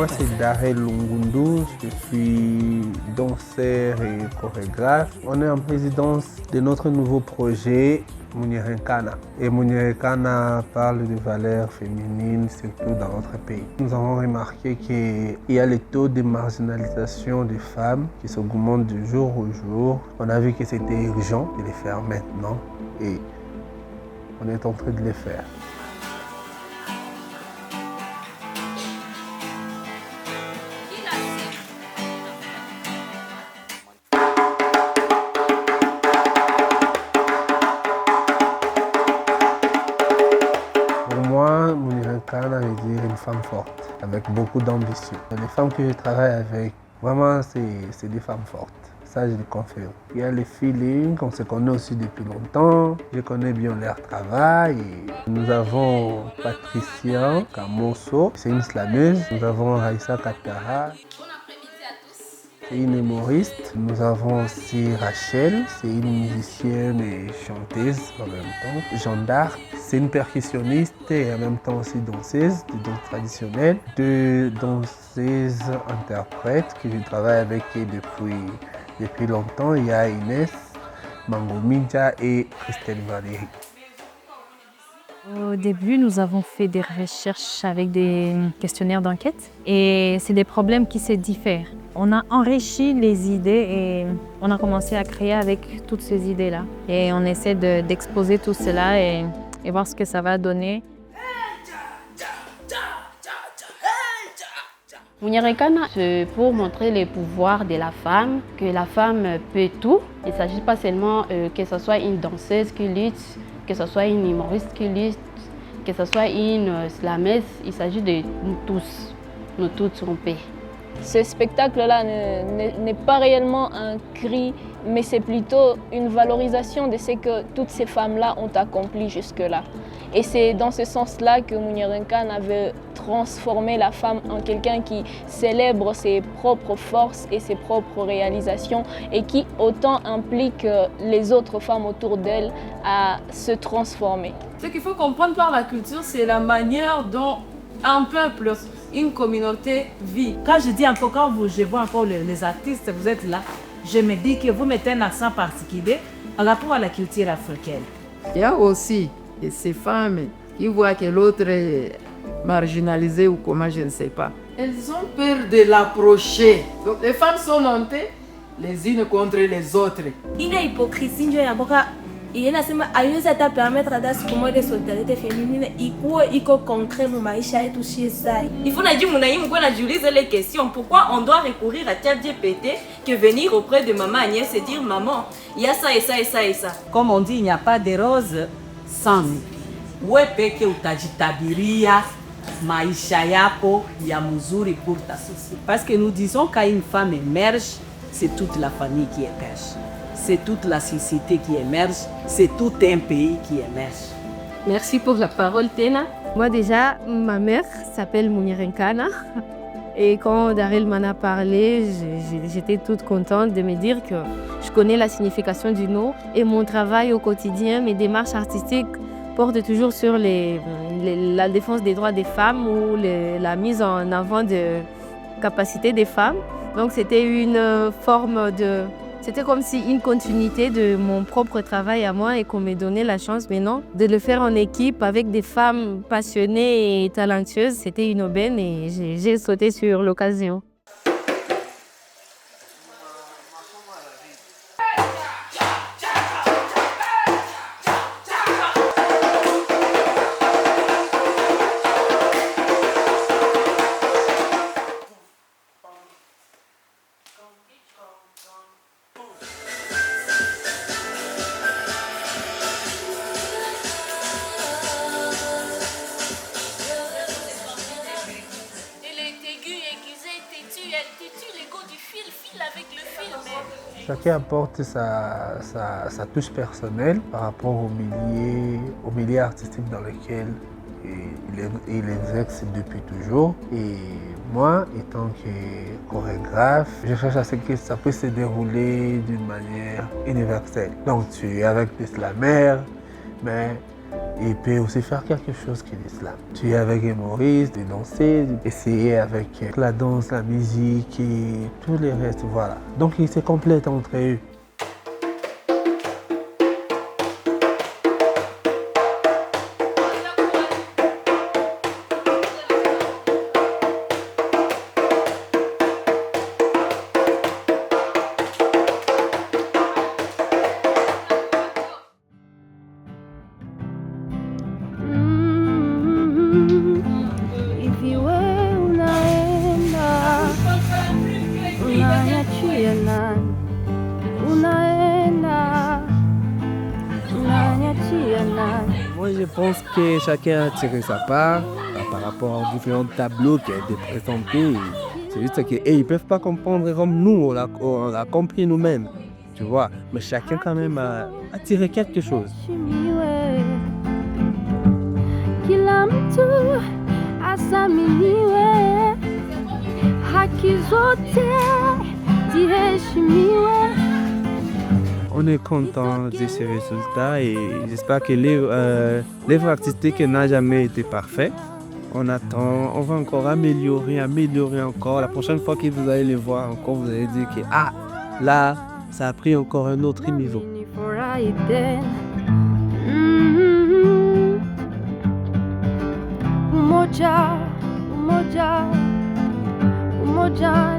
Moi, c'est Darel Lungundu, je suis danseur et chorégraphe. On est en présidence de notre nouveau projet Munyerenkana. Et Munyerenkana parle de valeurs féminines, surtout dans notre pays. Nous avons remarqué qu'il y a les taux de marginalisation des femmes qui s'augmentent de jour au jour. On a vu que c'était urgent de les faire maintenant et on est en train de les faire. Munyerenkana veut dire une femme forte, avec beaucoup d'ambition. Les femmes que je travaille avec, vraiment, c'est des femmes fortes. Ça, je le confirme. Il y a le feeling, on se connaît aussi depuis longtemps. Je connais bien leur travail. Nous avons Patricia Kamoso, c'est une slameuse. Nous avons Raissa Katara. C'est une humoriste. Nous avons aussi Rachel, c'est une musicienne et chanteuse en même temps. Jeanne d'Arc, c'est une percussionniste et en même temps aussi danseuse de danse traditionnelle. Deux danseuses interprètes que je travaille avec depuis longtemps. Il y a Inès, Mangomidja et Christelle Valérie. Au début, nous avons fait des recherches avec des questionnaires d'enquête et c'est des problèmes qui se diffèrent. On a enrichi les idées et on a commencé à créer avec toutes ces idées-là. Et on essaie d'exposer tout cela et voir ce que ça va donner. Munyerenkana, c'est pour montrer les pouvoirs de la femme, que la femme peut tout. Il ne s'agit pas seulement que ce soit une danseuse qui lutte, que ce soit une humoriste qui lutte, que ce soit une slameuse. Il s'agit de nous tous. Nous toutes on paix. Ce spectacle-là n'est pas réellement un cri, mais c'est plutôt une valorisation de ce que toutes ces femmes-là ont accompli jusque-là. Et c'est dans ce sens-là que Munyerenkana veut transformer la femme en quelqu'un qui célèbre ses propres forces et ses propres réalisations et qui autant implique les autres femmes autour d'elle à se transformer. Ce qu'il faut comprendre par la culture, c'est la manière dont un peuple, une communauté vit. Quand je dis encore, je vois encore les artistes, vous êtes là, je me dis que vous mettez un accent particulier en rapport à la culture africaine. Il y a aussi ces femmes qui voient que l'autre est marginalisé ou comment, je ne sais pas. Elles ont peur de l'approcher. Donc les femmes sont montées les unes contre les autres. Il y a hypocrisie, il y a permettre à des solidarité féminine, il faut concret mon maïcha et tout ça. Il faut dire qu'on les questions. Pourquoi on doit recourir à ChatGPT que venir auprès de maman Agnès et dire maman, il y a ça et ça et ça et ça. Comme on dit, il n'y a pas de rose sans nous. Wepeke utajitabiria maisha yako ya mzuri pour ta société. Parce que nous disons quand une femme émerge, c'est toute la famille qui émerge. C'est toute la société qui émerge, c'est tout un pays qui émerge. Merci pour la parole, Tena. Moi déjà, ma mère s'appelle Munyerenkana. Et quand Darel m'en a parlé, j'étais toute contente de me dire que je connais la signification du nom. Et mon travail au quotidien, mes démarches artistiques portent toujours sur la défense des droits des femmes ou la mise en avant de capacités des femmes. Donc c'était une forme de... C'était comme si une continuité de mon propre travail à moi et qu'on me donnait la chance maintenant de le faire en équipe avec des femmes passionnées et talentueuses. C'était une aubaine et j'ai sauté sur l'occasion. Chacun apporte sa touche personnelle par rapport au milieu artistique dans lequel il exerce depuis toujours. Et moi, étant que chorégraphe, je cherche à ce que ça puisse se dérouler d'une manière universelle. Donc tu es avec des slameurs, mais Il peut aussi faire quelque chose qui est l'islam. Tu es avec Maurice, de danser, essayer avec la danse, la musique et tout le reste, voilà. Donc ils se complètent entre eux. Moi, je pense que chacun a tiré sa part par rapport aux différents tableaux qui ont été présentés. C'est juste qu'ils ne peuvent pas comprendre comme nous, on l'a compris nous-mêmes, tu vois. Mais chacun quand même a tiré quelque chose. On est content de ces résultats et j'espère que l'œuvre artistique n'a jamais été parfaite. On attend, on va encore améliorer encore. La prochaine fois que vous allez les voir encore, vous allez dire que là, ça a pris encore un autre niveau. Umoja